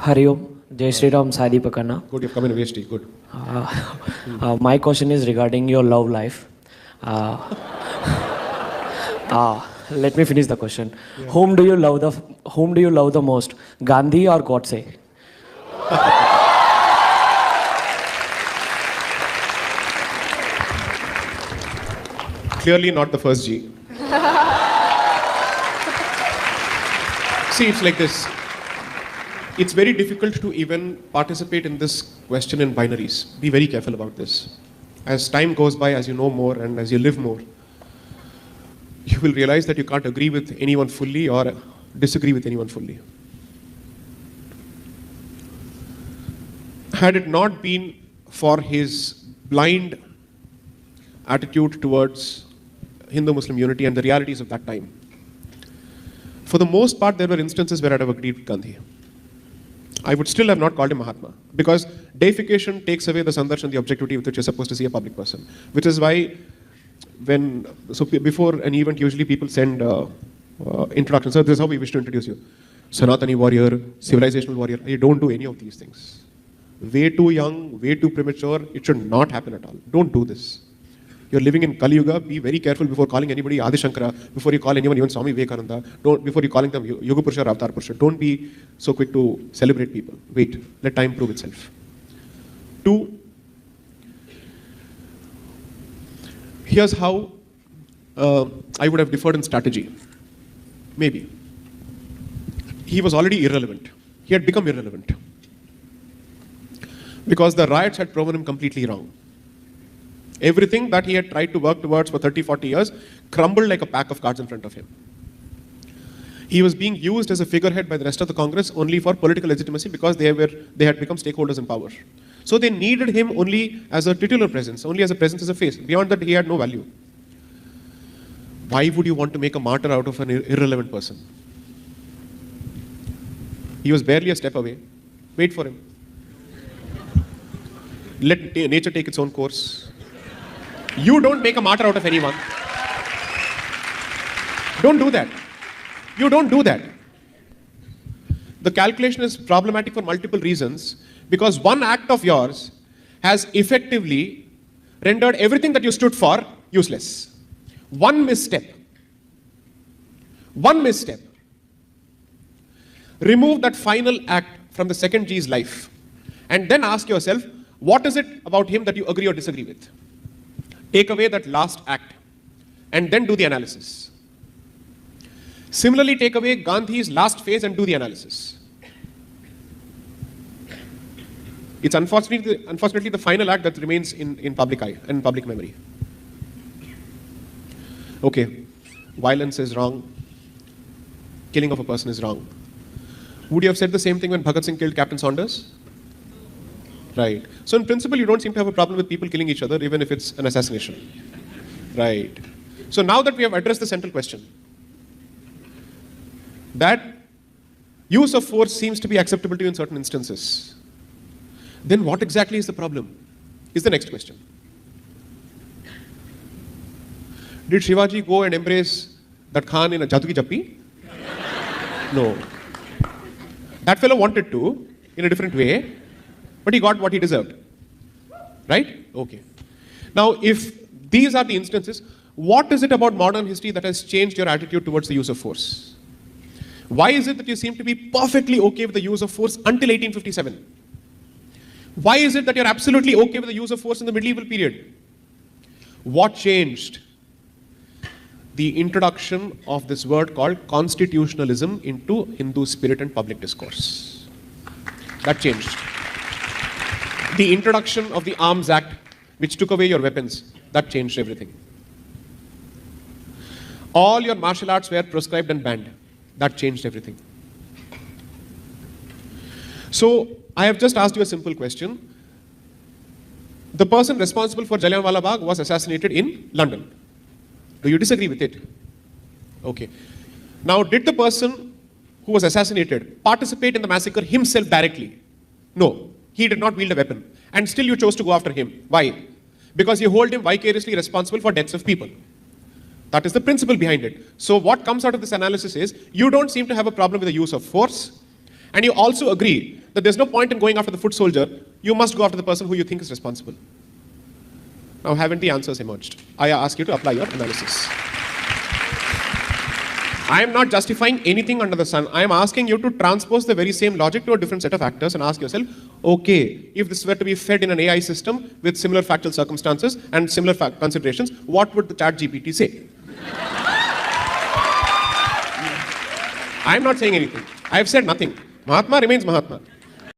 Hari Om, Jai Shri Ram, Sai Deepak Anna. Good, you've come in VST, good. My question is regarding your love life. Let me finish the question. Yeah. Whom do you love the most, Gandhi or Godse? Clearly not the first G. See, it's like this. It's very difficult to even participate in this question in binaries. Be very careful about this. As time goes by, as you know more and as you live more, you will realize that you can't agree with anyone fully or disagree with anyone fully. Had it not been for his blind attitude towards Hindu-Muslim unity and the realities of that time, for the most part, there were instances where I'd have agreed with Gandhi. I would still have not called him Mahatma, because deification takes away the sandarshan, the objectivity with which you're supposed to see a public person. Which is why before an event, usually people send introductions. So this is how we wish to introduce you. Sanatani warrior, civilizational warrior. You don't do any of these things. Way too young, way too premature. It should not happen at all. Don't do this. You're living in Kali Yuga. Be very careful before calling anybody Adi Shankara, before you call anyone even Swami Vivekananda, before you calling them Yoga Purusha or Avatar Purusha. Don't be so quick to celebrate people. Wait, let time prove itself. 2, here's how I would have differed in strategy. Maybe. He was already irrelevant. He had become irrelevant. Because the riots had proven him completely wrong. Everything that he had tried to work towards for 30, 40 years crumbled like a pack of cards in front of him. He was being used as a figurehead by the rest of the Congress only for political legitimacy because they had become stakeholders in power. So they needed him only as a titular presence, only as a presence, as a face. Beyond that, he had no value. Why would you want to make a martyr out of an irrelevant person? He was barely a step away. Wait for him. Let nature take its own course. You don't make a martyr out of anyone. Don't do that. You don't do that. The calculation is problematic for multiple reasons because one act of yours has effectively rendered everything that you stood for useless. One misstep. Remove that final act from the second G's life and then ask yourself, what is it about him that you agree or disagree with? Take away that last act and then do the analysis. Similarly, take away Gandhi's last phase and do the analysis. It's unfortunately the final act that remains in public eye and public memory. Okay, violence is wrong. Killing of a person is wrong. Would you have said the same thing when Bhagat Singh killed Captain Saunders? Right. So in principle, you don't seem to have a problem with people killing each other, even if it's an assassination. Right. So now that we have addressed the central question, that use of force seems to be acceptable to you in certain instances, then what exactly is the problem? Is the next question. Did Shivaji go and embrace that Khan in a Jatu Ki Jappi? No. That fellow wanted to, in a different way, but he got what he deserved. Right? Okay. Now, if these are the instances, what is it about modern history that has changed your attitude towards the use of force? Why is it that you seem to be perfectly okay with the use of force until 1857? Why is it that you're absolutely okay with the use of force in the medieval period? What changed? The introduction of this word called constitutionalism into Hindu spirit and public discourse. That changed. The introduction of the Arms Act, which took away your weapons, that changed everything. All your martial arts were proscribed and banned. That changed everything. So, I have just asked you a simple question. The person responsible for Jallianwala Bagh was assassinated in London. Do you disagree with it? Okay. Now, did the person who was assassinated participate in the massacre himself directly? No. He did not wield a weapon. And still you chose to go after him. Why? Because you hold him vicariously responsible for deaths of people. That is the principle behind it. So what comes out of this analysis is, you don't seem to have a problem with the use of force, and you also agree that there's no point in going after the foot soldier. You must go after the person who you think is responsible. Now, haven't the answers emerged? I ask you to apply your analysis. I am not justifying anything under the sun. I am asking you to transpose the very same logic to a different set of actors and ask yourself, okay, if this were to be fed in an AI system with similar factual circumstances and similar considerations, what would the ChatGPT say? I am not saying anything. I have said nothing. Mahatma remains Mahatma.